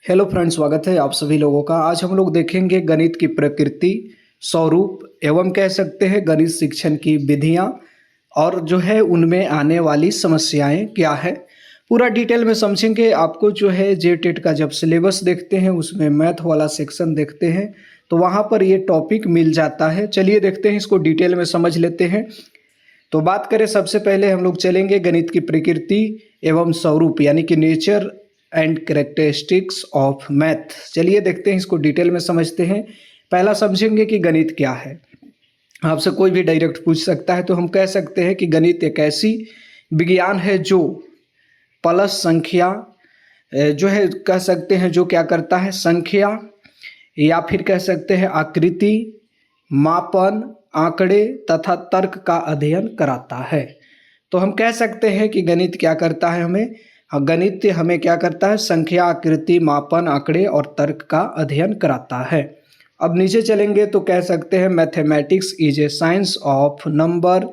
Hello friends, स्वागत है आप सभी लोगों का। आज हम लोग देखेंगे गणित की प्रकृति, स्वरूप एवं कह सकते हैं गणित शिक्षण की विधियां और जो है उनमें आने वाली समस्याएं क्या है, पूरा डिटेल में समझेंगे। आपको जो है जेटेट का जब सिलेबस देखते हैं उसमें मैथ वाला सेक्शन देखते हैं तो वहाँ पर ये टॉपिक मिल जाता है। चलिए देखते हैं, इसको डिटेल में समझ लेते हैं। तो बात करें, सबसे पहले हम लोग चलेंगे गणित की प्रकृति एवं स्वरूप यानी कि nature and characteristics of math. चलिए देखते हैं, इसको डिटेल में समझते हैं। पहला समझेंगे कि गणित क्या है। आपसे कोई भी डायरेक्ट पूछ सकता है तो हम कह सकते हैं कि गणित एक ऐसी विज्ञान है जो प्लस संख्या जो है कह सकते हैं, जो क्या करता है, संख्या या फिर कह सकते हैं आकृति, मापन, आंकड़े तथा तर्क का अध्ययन कराता है। तो हम कह सकते हैं कि गणित क्या करता है, गणित हमें क्या करता है, संख्या, आकृति, मापन, आंकड़े और तर्क का अध्ययन कराता है। अब नीचे चलेंगे तो कह सकते हैं mathematics is a science of number,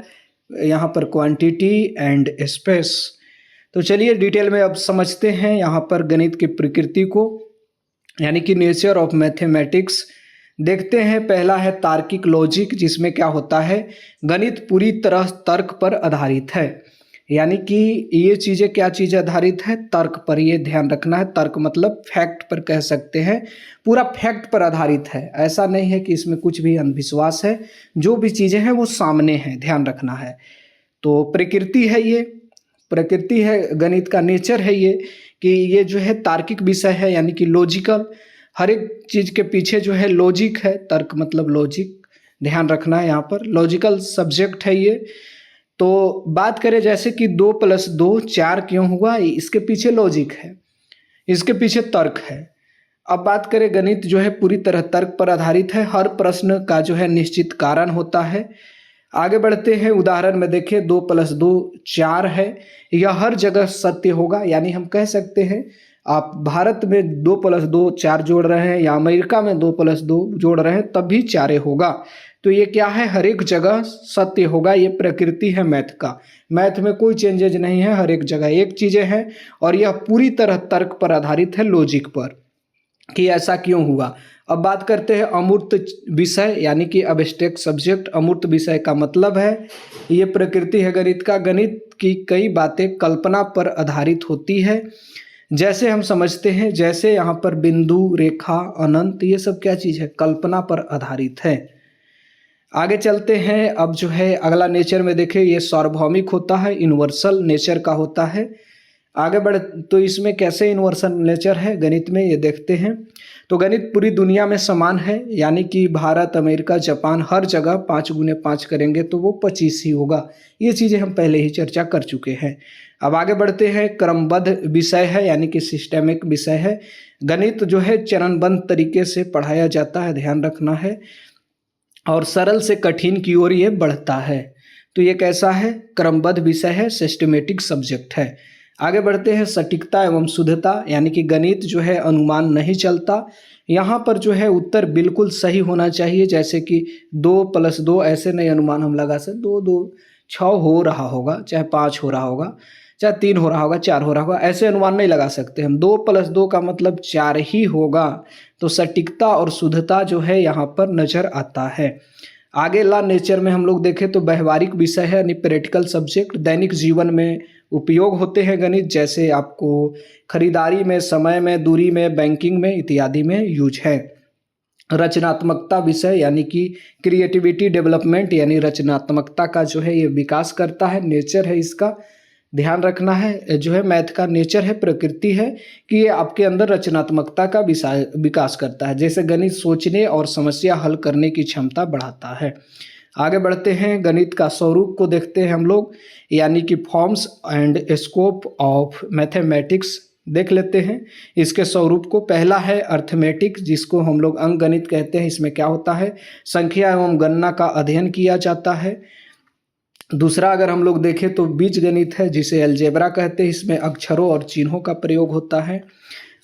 यहाँ पर क्वांटिटी एंड स्पेस। तो चलिए डिटेल में अब समझते हैं यहाँ पर गणित की प्रकृति को, यानी कि नेचर ऑफ मैथमेटिक्स देखते हैं। पहला है तार्किक लॉजिक, जिसमें क्या होता है, गणित पूरी तरह तर्क पर आधारित है। यानी कि ये चीज़ें क्या चीज़ आधारित है, तर्क पर। ये ध्यान रखना है, तर्क मतलब फैक्ट पर कह सकते हैं, पूरा फैक्ट पर आधारित है। ऐसा नहीं है कि इसमें कुछ भी अंधविश्वास है, जो भी चीज़ें हैं वो सामने हैं, ध्यान रखना है। तो प्रकृति है, ये प्रकृति है गणित का, नेचर है ये कि ये जो है तार्किक विषय है, यानी कि लॉजिकल। हर एक चीज़ के पीछे जो है लॉजिक है, तर्क मतलब लॉजिक, ध्यान रखना है यहाँ पर, लॉजिकल सब्जेक्ट है ये। तो बात करें जैसे कि 2 + 2 4 क्यों हुआ, इसके पीछे लॉजिक है, इसके पीछे तर्क है। अब बात करें, गणित जो है पूरी तरह तर्क पर आधारित है, हर प्रश्न का जो है निश्चित कारण होता है। आगे बढ़ते हैं, उदाहरण में देखें, 2 + 2 4 है, यह हर जगह सत्य होगा। यानी हम कह सकते हैं, आप भारत में 2 + 2 4 जोड़ रहे हैं या अमेरिका में 2 + 2 जोड़ रहे हैं तब भी 4 होगा। तो ये क्या है, हर एक जगह सत्य होगा। ये प्रकृति है मैथ का, मैथ में कोई चेंजेज नहीं है, हर एक जगह एक चीज़ें हैं और यह पूरी तरह तर्क पर आधारित है, लॉजिक पर, कि ऐसा क्यों हुआ। अब बात करते हैं अमूर्त विषय, यानी कि अब्स्ट्रैक्ट सब्जेक्ट। अमूर्त विषय का मतलब है, ये प्रकृति है गणित का, गणित की कई बातें कल्पना पर आधारित होती है। जैसे हम समझते हैं, जैसे यहाँ पर बिंदु, रेखा, अनंत, ये सब क्या चीज़ है, कल्पना पर आधारित है। आगे चलते हैं, अब जो है अगला नेचर में देखें, ये सार्वभौमिक होता है, यूनिवर्सल नेचर का होता है। आगे बढ़ तो इसमें कैसे यूनिवर्सल नेचर है गणित में, ये देखते हैं। तो गणित पूरी दुनिया में समान है, यानी कि भारत, अमेरिका, जापान, हर जगह 5 × 5 करेंगे तो वो 25 ही होगा। ये चीज़ें हम पहले ही चर्चा कर चुके हैं। अब आगे बढ़ते हैं, क्रमबद्ध विषय है, यानी कि सिस्टेमिक विषय है। गणित जो है चरणबद्ध तरीके से पढ़ाया जाता है, ध्यान रखना है, और सरल से कठिन की ओर ये बढ़ता है। तो ये कैसा है, क्रमबद्ध विषय है, सिस्टमेटिक सब्जेक्ट है। आगे बढ़ते हैं, सटीकता एवं शुद्धता, यानी कि गणित जो है अनुमान नहीं चलता। यहाँ पर जो है उत्तर बिल्कुल सही होना चाहिए, जैसे कि 2 + 2 ऐसे नहीं अनुमान हम लगा सकते, 2 2 6 हो रहा होगा, चाहे 5 हो रहा होगा, चाहे 3 हो रहा होगा, 4 हो रहा होगा, ऐसे अनुमान नहीं लगा सकते हम। 2 + 2 का मतलब 4 ही होगा। तो सटीकता और शुद्धता जो है यहाँ पर नजर आता है। आगे ला नेचर में हम लोग देखें तो व्यवहारिक विषय है, यानी प्रैक्टिकल सब्जेक्ट, दैनिक जीवन में उपयोग होते हैं गणित, जैसे आपको खरीदारी में, समय में, दूरी में, बैंकिंग में इत्यादि में यूज है। रचनात्मकता विषय, यानी कि क्रिएटिविटी डेवलपमेंट, यानी रचनात्मकता का जो है ये विकास करता है, नेचर है इसका, ध्यान रखना है। जो है मैथ का नेचर है, प्रकृति है कि ये आपके अंदर रचनात्मकता का विकास करता है। जैसे गणित सोचने और समस्या हल करने की क्षमता बढ़ाता है। आगे बढ़ते हैं, गणित का स्वरूप को देखते हैं हम लोग, यानी कि forms and scope of mathematics देख लेते हैं इसके स्वरूप को। पहला है अर्थमेटिक, जिसको हम लोग अंक गणित कहते हैं। इसमें क्या होता है, संख्या एवं गणना का अध्ययन किया जाता है। दूसरा अगर हम लोग देखें तो बीज गणित है, जिसे अलजेब्रा कहते हैं, इसमें अक्षरों और चिन्हों का प्रयोग होता है।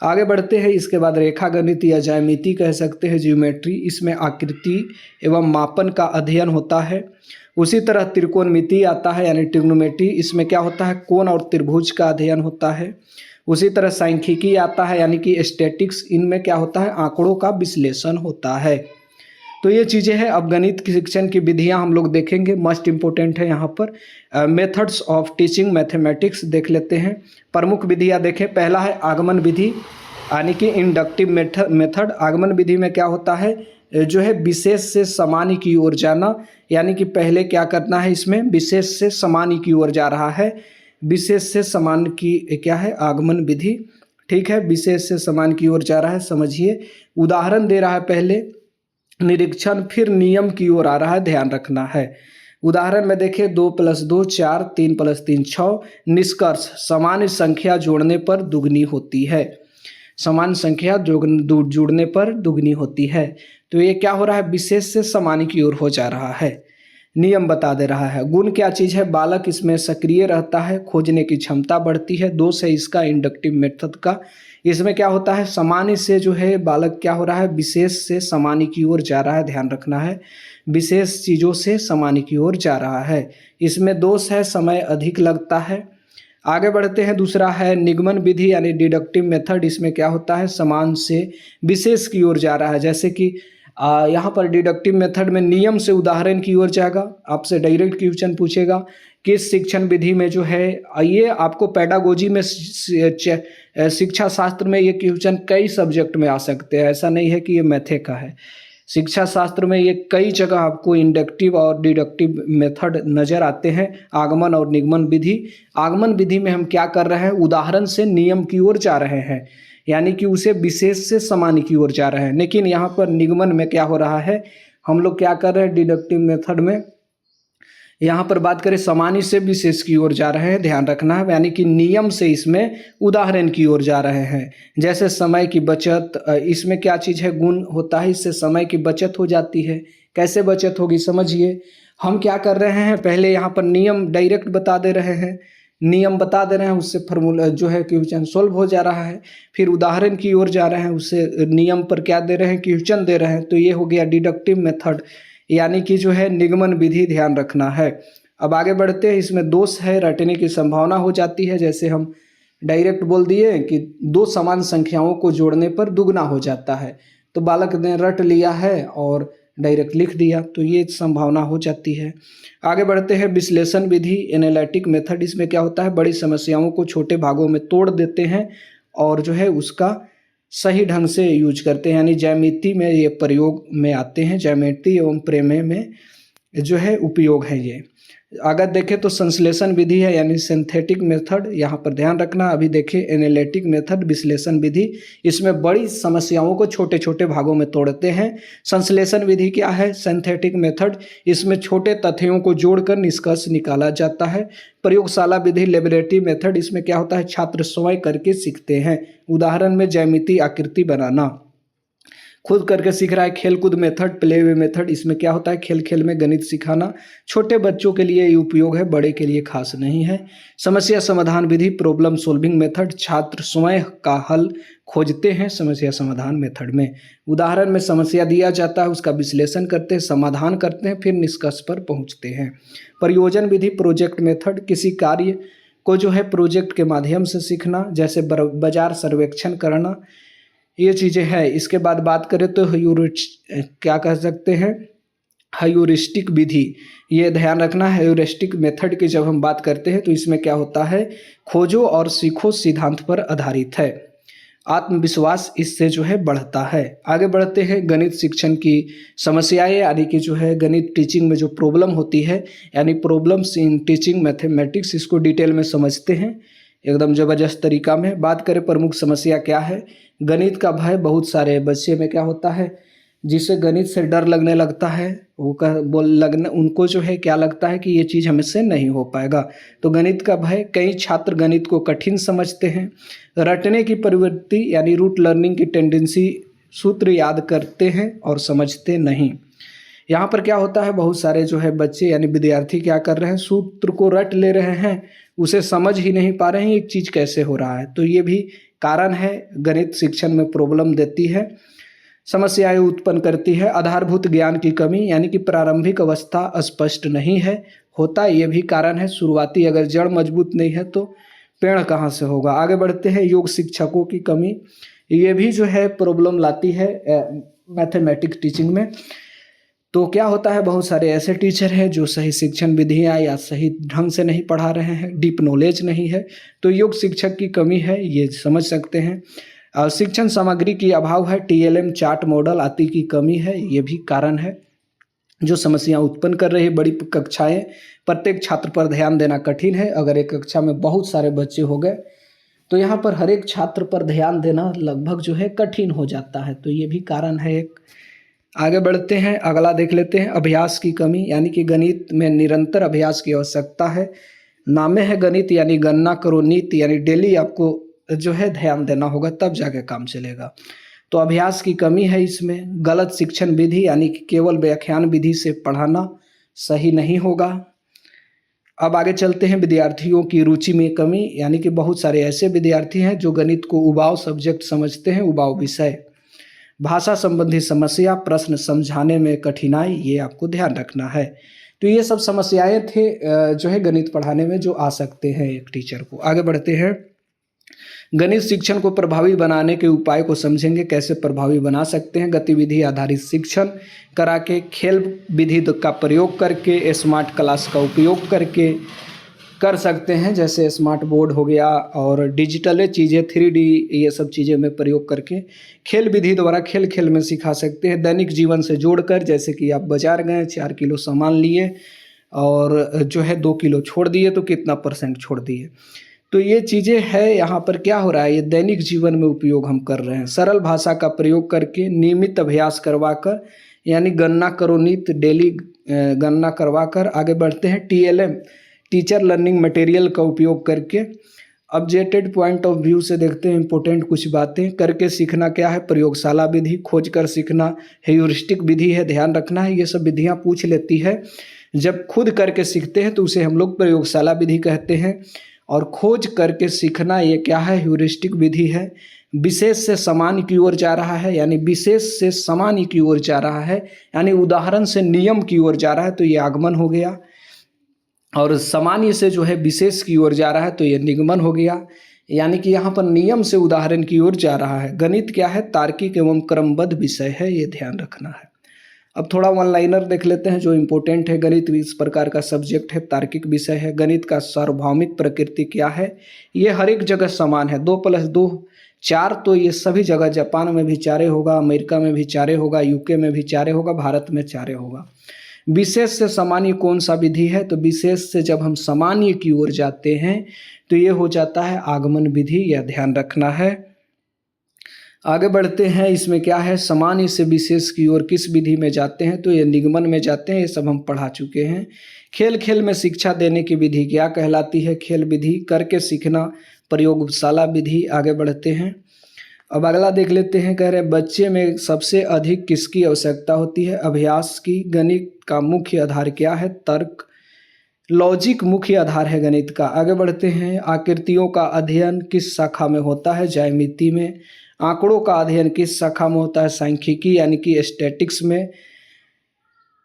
आगे बढ़ते हैं, इसके बाद रेखा गणित या ज्यामिति कह सकते हैं, ज्योमेट्री, इसमें आकृति एवं मापन का अध्ययन होता है। उसी तरह त्रिकोणमिति आता है, यानी ट्रिग्नोमेट्री, इसमें क्या होता है, कोण और त्रिभुज का अध्ययन होता है। उसी तरह सांख्यिकी आता है यानी कि स्टैटिक्स, इनमें क्या होता है, आंकड़ों का विश्लेषण होता है। तो ये चीज़ें हैं। अब गणित की शिक्षण की विधियां हम लोग देखेंगे, मस्ट इम्पोर्टेंट है यहाँ पर। मेथड्स ऑफ टीचिंग मैथमेटिक्स देख लेते हैं। प्रमुख विधियां देखें। पहला है आगमन विधि यानी कि इंडक्टिव मेथड। आगमन विधि में क्या होता है, जो है विशेष से सामान्य की ओर जाना, यानी कि पहले क्या करना है, इसमें विशेष से सामान्य की ओर जा रहा है। विशेष से सामान्य की क्या है, आगमन विधि। ठीक है, विशेष से सामान्य की ओर जा रहा है, समझिए। उदाहरण दे रहा है, पहले निरीक्षण फिर नियम की ओर आ रहा है, ध्यान रखना है। उदाहरण में देखिए, 2 + 2 4, 3 + 3 6। निष्कर्ष, समान संख्या जोड़ने पर दुगनी होती है। समान संख्या जुड़ने पर दुगनी होती है। तो ये क्या हो रहा है, विशेष से सामान्य की ओर हो जा रहा है। नियम बता दे रहा है। गुण क्या चीज़ है, बालक इसमें सक्रिय रहता है, खोजने की क्षमता बढ़ती है। दोष है इसका इंडक्टिव मेथड का। इसमें क्या होता है, सामान्य से जो है बालक क्या हो रहा है, विशेष से सामान्य की ओर जा रहा है, ध्यान रखना है। विशेष चीज़ों से सामान्य की ओर जा रहा है। इसमें दोष है, समय अधिक लगता है। आगे बढ़ते हैं। दूसरा है निगमन विधि यानी डिडक्टिव मेथड। इसमें क्या होता है, समान से विशेष की ओर जा रहा है। जैसे कि यहाँ पर डिडक्टिव मेथड में नियम से उदाहरण की ओर जाएगा। आपसे डायरेक्ट क्वेश्चन पूछेगा किस शिक्षण विधि में जो है, ये आपको पेडागोजी में शिक्षा शास्त्र में ये क्वेश्चन कई सब्जेक्ट में आ सकते हैं, ऐसा नहीं है कि ये मैथे का है। शिक्षा शास्त्र में ये कई जगह आपको इंडक्टिव और डिडक्टिव मेथड नज़र आते हैं। आगमन और निगमन विधि। आगमन विधि में हम क्या कर रहे हैं, उदाहरण से नियम की ओर जा रहे हैं, यानी कि उसे विशेष से सामान्य की ओर जा रहे हैं। लेकिन यहाँ पर निगमन में क्या हो रहा है, हम लोग क्या कर रहे हैं, डिडक्टिव मेथड में यहाँ पर बात करें सामान्य से विशेष की ओर जा रहे हैं, ध्यान रखना है। यानी कि नियम से इसमें उदाहरण की ओर जा रहे हैं। जैसे समय की बचत, इसमें क्या चीज़ है, गुण होता है, इससे समय की बचत हो जाती है। कैसे बचत होगी, समझिए। हम क्या कर रहे हैं, पहले यहाँ पर नियम डायरेक्ट बता दे रहे हैं, नियम बता दे रहे हैं, उससे फार्मूला जो है क्वेश्चन सोल्व हो जा रहा है। फिर उदाहरण की ओर जा रहे हैं, उससे नियम पर क्या दे रहे हैं, क्वेश्चन दे रहे हैं। तो ये हो गया डिडक्टिव मेथड यानी कि जो है निगमन विधि, ध्यान रखना है। अब आगे बढ़ते हैं। इसमें दोष है, रटने की संभावना हो जाती है। जैसे हम डायरेक्ट बोल दिए कि 2 समान संख्याओं को जोड़ने पर दुगना हो जाता है, तो बालक ने रट लिया है और डायरेक्ट लिख दिया, तो ये संभावना हो जाती है। आगे बढ़ते हैं। विश्लेषण विधि एनालिटिक मेथड। इसमें क्या होता है, बड़ी समस्याओं को छोटे भागों में तोड़ देते हैं और जो है उसका सही ढंग से यूज करते हैं, यानी ज्यामिति में ये प्रयोग में आते हैं। ज्यामिति एवं प्रमेय में जो है उपयोग है ये। अगर देखें तो संश्लेषण विधि है यानी सिंथेटिक मेथड, यहाँ पर ध्यान रखना। अभी देखें एनालिटिक मेथड, विश्लेषण विधि, इसमें बड़ी समस्याओं को छोटे छोटे भागों में तोड़ते हैं। संश्लेषण विधि क्या है, सिंथेटिक मेथड, इसमें छोटे तथ्यों को जोड़कर निष्कर्ष निकाला जाता है। प्रयोगशाला विधि लेबोरेटरी मेथड, इसमें क्या होता है, छात्र स्वयं करके सीखते हैं। उदाहरण में ज्यामिति आकृति बनाना, खुद करके सीख रहा है। खेलकूद मेथड, प्ले वे मेथड, इसमें क्या होता है, खेल खेल में गणित सिखाना। छोटे बच्चों के लिए ये उपयोग है, बड़े के लिए खास नहीं है। समस्या समाधान विधि प्रॉब्लम सॉल्विंग मेथड, छात्र स्वयं का हल खोजते हैं समस्या समाधान मेथड में। उदाहरण में समस्या दिया जाता है, उसका विश्लेषण करते हैं, समाधान करते हैं, फिर निष्कर्ष पर पहुँचते हैं। प्रयोजन विधि प्रोजेक्ट मेथड, किसी कार्य को जो है प्रोजेक्ट के माध्यम से सीखना, जैसे बाजार सर्वेक्षण करना, ये चीज़ें हैं। इसके बाद बात करें तो क्या कह सकते हैं, ह्यूरिस्टिक विधि, ये ध्यान रखना। ह्यूरिस्टिक मेथड की जब हम बात करते हैं तो इसमें क्या होता है, खोजो और सीखो सिद्धांत पर आधारित है। आत्मविश्वास इससे जो है बढ़ता है। आगे बढ़ते हैं। गणित शिक्षण की समस्याएं यानी कि जो है गणित टीचिंग में जो प्रॉब्लम होती है, यानी प्रॉब्लम्स इन टीचिंग मैथमेटिक्स, इसको डिटेल में समझते हैं एकदम ज़बरदस्त तरीका में। बात करें प्रमुख समस्या क्या है, गणित का भय। बहुत सारे बच्चे में क्या होता है, जिसे गणित से डर लगने लगता है, उनको जो है क्या लगता है कि ये चीज़ हमसे नहीं हो पाएगा, तो गणित का भय। कई छात्र गणित को कठिन समझते हैं। रटने की प्रवृत्ति यानी रूट लर्निंग की टेंडेंसी, सूत्र याद करते हैं और समझते नहीं। यहाँ पर क्या होता है, बहुत सारे जो है बच्चे यानी विद्यार्थी क्या कर रहे हैं, सूत्र को रट ले रहे हैं, उसे समझ ही नहीं पा रहे हैं एक चीज़ कैसे हो रहा है। तो ये भी कारण है, गणित शिक्षण में प्रॉब्लम देती है, समस्याएं उत्पन्न करती है। आधारभूत ज्ञान की कमी यानी कि प्रारंभिक अवस्था स्पष्ट नहीं है, होता ये भी कारण है। शुरुआती अगर जड़ मजबूत नहीं है तो पेड़ कहाँ से होगा। आगे बढ़ते हैं, योग शिक्षकों की कमी, ये भी जो है प्रॉब्लम लाती है मैथमेटिक्स टीचिंग में। तो क्या होता है, बहुत सारे ऐसे टीचर हैं जो सही शिक्षण विधियाँ या सही ढंग से नहीं पढ़ा रहे हैं, डीप नॉलेज नहीं है, तो योग शिक्षक की कमी है, ये समझ सकते हैं। शिक्षण सामग्री की अभाव है, टीएलएम चार्ट मॉडल आदि की कमी है, ये भी कारण है जो समस्या उत्पन्न कर रही है। बड़ी कक्षाएं, प्रत्येक छात्र पर ध्यान देना कठिन है। अगर एक कक्षा में बहुत सारे बच्चे हो गए तो यहाँ पर हर एक छात्र पर ध्यान देना लगभग जो है कठिन हो जाता है, तो ये भी कारण है एक। आगे बढ़ते हैं, अगला देख लेते हैं, अभ्यास की कमी, यानी कि गणित में निरंतर अभ्यास की आवश्यकता है। नामे है गणित, यानी गणना करो नीति, यानी डेली आपको जो है ध्यान देना होगा, तब जाके काम चलेगा। तो अभ्यास की कमी है इसमें। गलत शिक्षण विधि, यानी कि केवल व्याख्यान विधि से पढ़ाना सही नहीं होगा। अब आगे चलते हैं, विद्यार्थियों की रुचि में कमी, यानी कि बहुत सारे ऐसे विद्यार्थी हैं जो गणित को उबाऊ सब्जेक्ट समझते हैं, उबाऊ विषय। भाषा संबंधी समस्या, प्रश्न समझाने में कठिनाई, ये आपको ध्यान रखना है। तो ये सब समस्याएं थे जो है गणित पढ़ाने में जो आ सकते हैं एक टीचर को। आगे बढ़ते हैं, गणित शिक्षण को प्रभावी बनाने के उपाय को समझेंगे, कैसे प्रभावी बना सकते हैं। गतिविधि आधारित शिक्षण करा के, खेल विधि का प्रयोग करके, स्मार्ट क्लास का उपयोग करके कर सकते हैं, जैसे स्मार्ट बोर्ड हो गया और डिजिटल चीज़ें 3D, ये सब चीज़ें में प्रयोग करके खेल विधि द्वारा खेल खेल में सिखा सकते हैं। दैनिक जीवन से जोड़कर, जैसे कि आप बाजार गए, 4 किलो सामान लिए और जो है 2 किलो छोड़ दिए, तो कितना % छोड़ दिए। तो ये चीज़ें है, यहाँ पर क्या हो रहा है, ये दैनिक जीवन में उपयोग हम कर रहे हैं। सरल भाषा का प्रयोग करके, नियमित अभ्यास करवाकर, यानी गणना करो नीति, डेली गणना करवाकर। आगे बढ़ते हैं, TLM टीचर लर्निंग मटेरियल का उपयोग करके। ऑब्जेक्टेड पॉइंट ऑफ व्यू से देखते हैं इंपॉर्टेंट कुछ बातें। करके सीखना क्या है, प्रयोगशाला विधि। खोज कर सीखना ह्यूरिस्टिक विधि है, ध्यान रखना है, ये सब विधियाँ पूछ लेती है। जब खुद करके सीखते हैं तो उसे हम लोग प्रयोगशाला विधि कहते हैं। और खोज करके सीखना, ये क्या है, ह्यूरिस्टिक विधि है। विशेष से सामान्य की ओर जा रहा है, यानी विशेष से सामान्य की ओर जा रहा है, यानी उदाहरण से नियम की ओर जा रहा है, तो ये आगमन हो गया। और सामान्य से जो है विशेष की ओर जा रहा है, तो ये निगमन हो गया, यानी कि यहाँ पर नियम से उदाहरण की ओर जा रहा है। गणित क्या है, तार्किक एवं क्रमबद्ध विषय है, ये ध्यान रखना है। अब थोड़ा वन लाइनर देख लेते हैं जो इम्पोर्टेंट है। गणित इस प्रकार का सब्जेक्ट है, तार्किक विषय है। गणित का सार्वभौमिक प्रकृति क्या है, ये हर एक जगह समान है। 2 + 2 4, तो ये सभी जगह, जापान में भी 4 होगा, अमेरिका में भी 4 होगा, यूके में भी 4 होगा, भारत में 4 होगा। विशेष से सामान्य कौन सा विधि है, तो विशेष से जब हम सामान्य की ओर जाते हैं तो ये हो जाता है आगमन विधि, यह ध्यान रखना है। आगे बढ़ते हैं, इसमें क्या है, सामान्य से विशेष की ओर किस विधि में जाते हैं, तो ये निगमन में जाते हैं, ये सब हम पढ़ा चुके हैं। खेल खेल में शिक्षा देने की विधि क्या कहलाती है, खेल विधि। करके सीखना, प्रयोगशाला विधि। आगे बढ़ते हैं, अब अगला देख लेते हैं, कह रहे हैं बच्चे में सबसे अधिक किसकी आवश्यकता होती है, अभ्यास की। गणित का मुख्य आधार क्या है, तर्क, लॉजिक मुख्य आधार है गणित का। आगे बढ़ते हैं, आकृतियों का अध्ययन किस शाखा में होता है, ज्यामिति में। आंकड़ों का अध्ययन किस शाखा में होता है, सांख्यिकी यानी कि स्टैटिक्स में।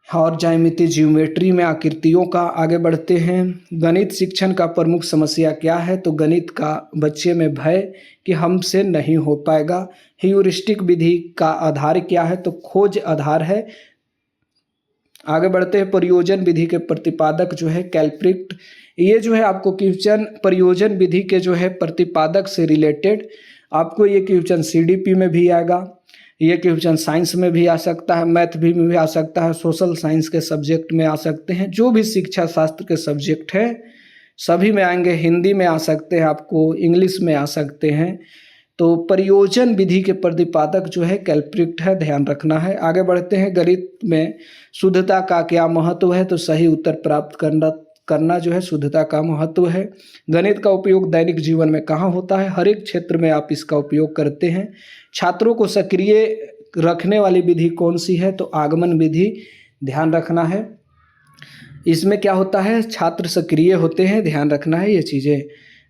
और ज्यामिति ज्योमेट्री में, आकृतियों का। आगे बढ़ते हैं, गणित शिक्षण का प्रमुख समस्या क्या है, तो गणित का बच्चे में भय कि हमसे नहीं हो पाएगा। ह्यूरिस्टिक विधि का आधार क्या है, तो खोज आधार है। आगे बढ़ते हैं, प्रयोजन विधि के प्रतिपादक जो है कैल्प्रिट, ये जो है आपको क्वेश्चन प्रयोजन विधि के जो है प्रतिपादक से रिलेटेड आपको ये क्वेश्चन CDP में भी आएगा, ये क्वेश्चन साइंस में भी आ सकता है, मैथ भी में भी आ सकता है, सोशल साइंस के सब्जेक्ट में आ सकते हैं, जो भी शिक्षा शास्त्र के सब्जेक्ट हैं सभी में आएंगे। हिंदी में आ सकते हैं, आपको इंग्लिश में आ सकते हैं। तो प्रयोजन विधि के प्रतिपादक जो है कैल्प्रिट है, ध्यान रखना है। आगे बढ़ते हैं, गणित में शुद्धता का क्या महत्व है, तो सही उत्तर प्राप्त करना जो है शुद्धता का महत्व है। गणित का उपयोग दैनिक जीवन में कहाँ होता है, हर एक क्षेत्र में आप इसका उपयोग करते हैं। छात्रों को सक्रिय रखने वाली विधि कौन सी है, तो आगमन विधि, ध्यान रखना है। इसमें क्या होता है, छात्र सक्रिय होते हैं, ध्यान रखना है ये चीज़ें।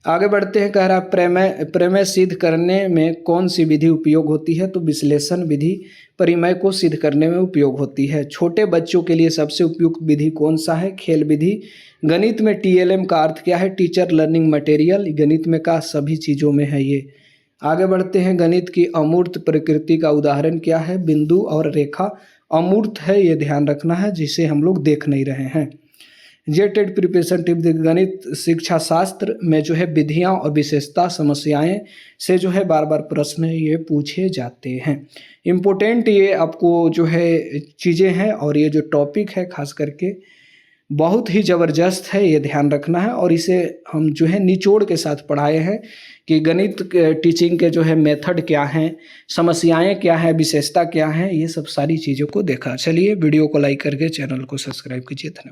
आगे बढ़ते हैं, कह रहा प्रमेय सिद्ध करने में कौन सी विधि उपयोग होती है, तो विश्लेषण विधि परिमेय को सिद्ध करने में उपयोग होती है। छोटे बच्चों के लिए सबसे उपयुक्त विधि कौन सा है, खेल विधि। गणित में टीएलएम का अर्थ क्या है? Teacher learning material. गणित में का सभी चीज़ों में है ये। आगे बढ़ते हैं, गणित की अमूर्त प्रकृति का उदाहरण क्या है? बिंदु और रेखा अमूर्त है, ये ध्यान रखना है, जिसे हम लोग देख नहीं रहे हैं। जेटेड प्रिपरेशन टिप, गणित शिक्षा शास्त्र में जो है विधियां और विशेषता समस्याएं से जो है बार बार प्रश्न ये पूछे जाते हैं। इम्पोर्टेंट ये आपको जो है चीज़ें हैं, और ये जो टॉपिक है खास करके बहुत ही ज़बरदस्त है, ये ध्यान रखना है। और इसे हम जो है निचोड़ के साथ पढ़ाए हैं कि गणित टीचिंग के जो है मेथड क्या हैं, समस्याएं क्या हैं, विशेषता क्या हैं, ये सब सारी चीज़ों को देखा। चलिए वीडियो को लाइक करके चैनल को सब्सक्राइब कीजिए। धन्यवाद।